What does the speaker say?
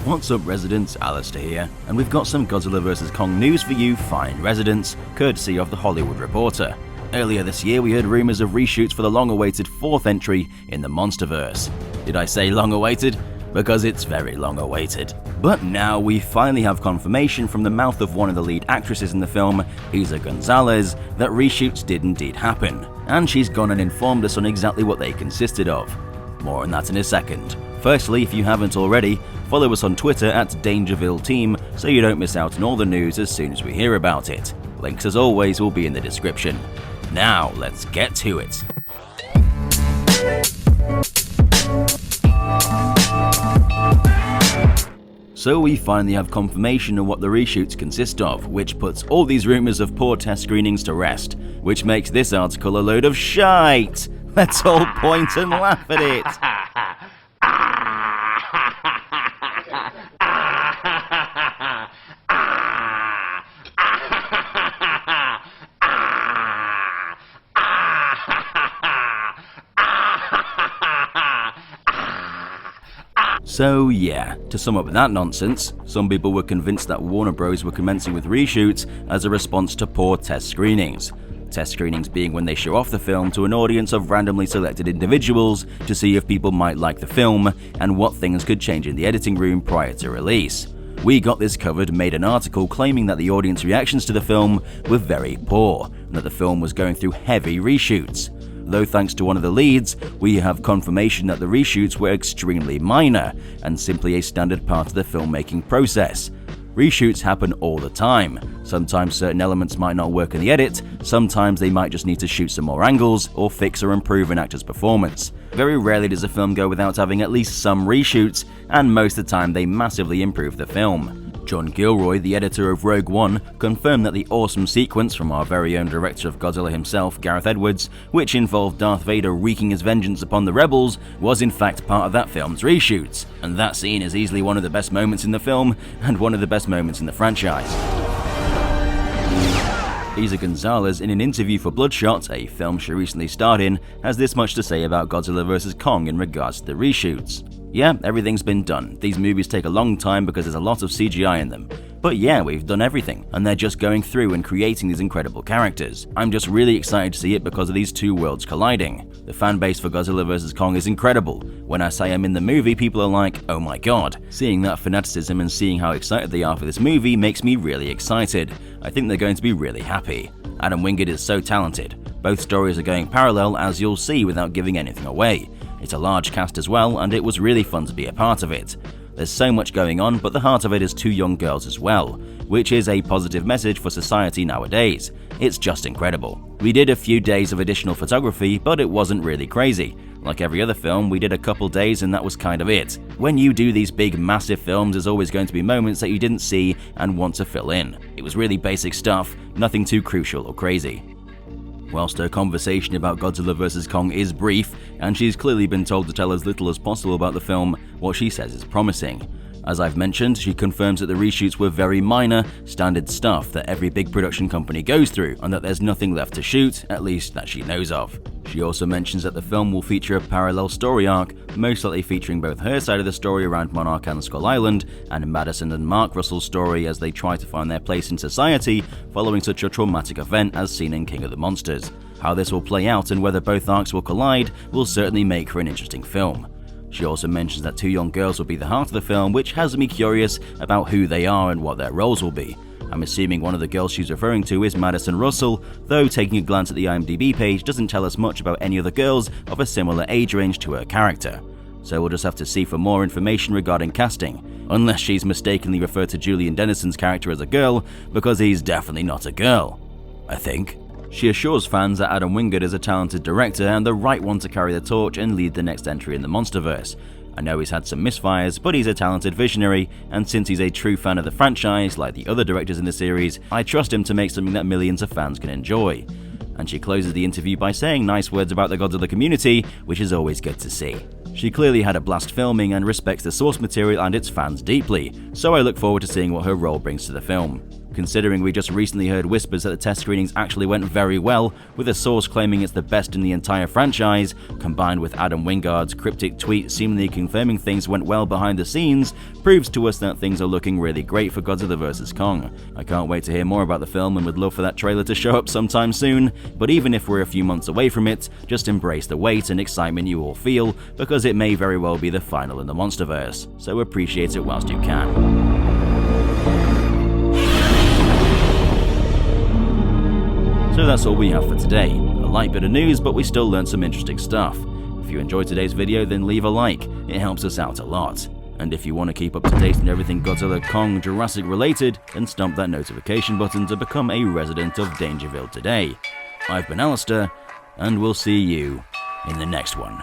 What's up residents, Alistair here, and we've got some Godzilla vs Kong news for you fine residents, courtesy of The Hollywood Reporter. Earlier this year we heard rumours of reshoots for the long-awaited 4th entry in the Monsterverse. Did I say long-awaited? Because it's very long-awaited. But now we finally have confirmation from the mouth of one of the lead actresses in the film, Eiza Gonzalez, that reshoots did indeed happen, and she's gone and informed us on exactly what they consisted of. More on that in a second. Firstly, if you haven't already, follow us on Twitter at DangerVille Team so you don't miss out on all the news as soon as we hear about it. Links as always will be in the description. Now, let's get to it. So we finally have confirmation of what the reshoots consist of, which puts all these rumours of poor test screenings to rest, which makes this article a load of shite. Let's all point and laugh at it. So yeah, to sum up that nonsense, some people were convinced that Warner Bros. Were commencing with reshoots as a response to poor test screenings. Test screenings being when they show off the film to an audience of randomly selected individuals to see if people might like the film and what things could change in the editing room prior to release. We Got This Covered made an article claiming that the audience reactions to the film were very poor and that the film was going through heavy reshoots. Though thanks to one of the leads, we have confirmation that the reshoots were extremely minor and simply a standard part of the filmmaking process. Reshoots happen all the time. Sometimes certain elements might not work in the edit, sometimes they might just need to shoot some more angles or fix or improve an actor's performance. Very rarely does a film go without having at least some reshoots, and most of the time they massively improve the film. John Gilroy, the editor of Rogue One, confirmed that the awesome sequence from our very own director of Godzilla himself, Gareth Edwards, which involved Darth Vader wreaking his vengeance upon the rebels, was in fact part of that film's reshoots, and that scene is easily one of the best moments in the film and one of the best moments in the franchise. Eiza Gonzalez, in an interview for Bloodshot, a film she recently starred in, has this much to say about Godzilla vs Kong in regards to the reshoots. Yeah, everything's been done. These movies take a long time because there's a lot of CGI in them. But yeah, we've done everything, and they're just going through and creating these incredible characters. I'm just really excited to see it because of these two worlds colliding. The fanbase for Godzilla vs Kong is incredible. When I say I'm in the movie, people are like, oh my god. Seeing that fanaticism and seeing how excited they are for this movie makes me really excited. I think they're going to be really happy. Adam Wingard is so talented. Both stories are going parallel, as you'll see without giving anything away. It's a large cast as well, and it was really fun to be a part of it. There's so much going on, but the heart of it is two young girls as well, which is a positive message for society nowadays. It's just incredible. We did a few days of additional photography, but it wasn't really crazy. Like every other film, we did a couple days and that was kind of it. When you do these big, massive films, there's always going to be moments that you didn't see and want to fill in. It was really basic stuff, nothing too crucial or crazy. Whilst her conversation about Godzilla vs Kong is brief, and she's clearly been told to tell as little as possible about the film, what she says is promising. As I've mentioned, she confirms that the reshoots were very minor, standard stuff that every big production company goes through, and that there's nothing left to shoot, at least that she knows of. She also mentions that the film will feature a parallel story arc, most likely featuring both her side of the story around Monarch and Skull Island, and Madison and Mark Russell's story as they try to find their place in society following such a traumatic event as seen in King of the Monsters. How this will play out and whether both arcs will collide will certainly make for an interesting film. She also mentions that two young girls will be the heart of the film, which has me curious about who they are and what their roles will be. I'm assuming one of the girls she's referring to is Madison Russell, though taking a glance at the IMDb page doesn't tell us much about any other girls of a similar age range to her character. So we'll just have to see for more information regarding casting, unless she's mistakenly referred to Julian Dennison's character as a girl, because he's definitely not a girl, I think. She assures fans that Adam Wingard is a talented director and the right one to carry the torch and lead the next entry in the Monsterverse. I know he's had some misfires, but he's a talented visionary, and since he's a true fan of the franchise, like the other directors in the series, I trust him to make something that millions of fans can enjoy. And she closes the interview by saying nice words about the Godzilla community, which is always good to see. She clearly had a blast filming and respects the source material and its fans deeply, so I look forward to seeing what her role brings to the film. considering we just recently heard whispers that the test screenings actually went very well, with a source claiming it's the best in the entire franchise, combined with Adam Wingard's cryptic tweet seemingly confirming things went well behind the scenes, proves to us that things are looking really great for Godzilla vs. Kong. I can't wait to hear more about the film and would love for that trailer to show up sometime soon, but even if we're a few months away from it, just embrace the wait and excitement you all feel, because it may very well be the final in the Monsterverse, so appreciate it whilst you can. So that's all we have for today. A light bit of news, but we still learned some interesting stuff. If you enjoyed today's video, then leave a like, it helps us out a lot. And if you want to keep up to date on everything Godzilla, Kong, Jurassic related, then stomp that notification button to become a resident of Dangerville today. I've been Alistair, and we'll see you in the next one.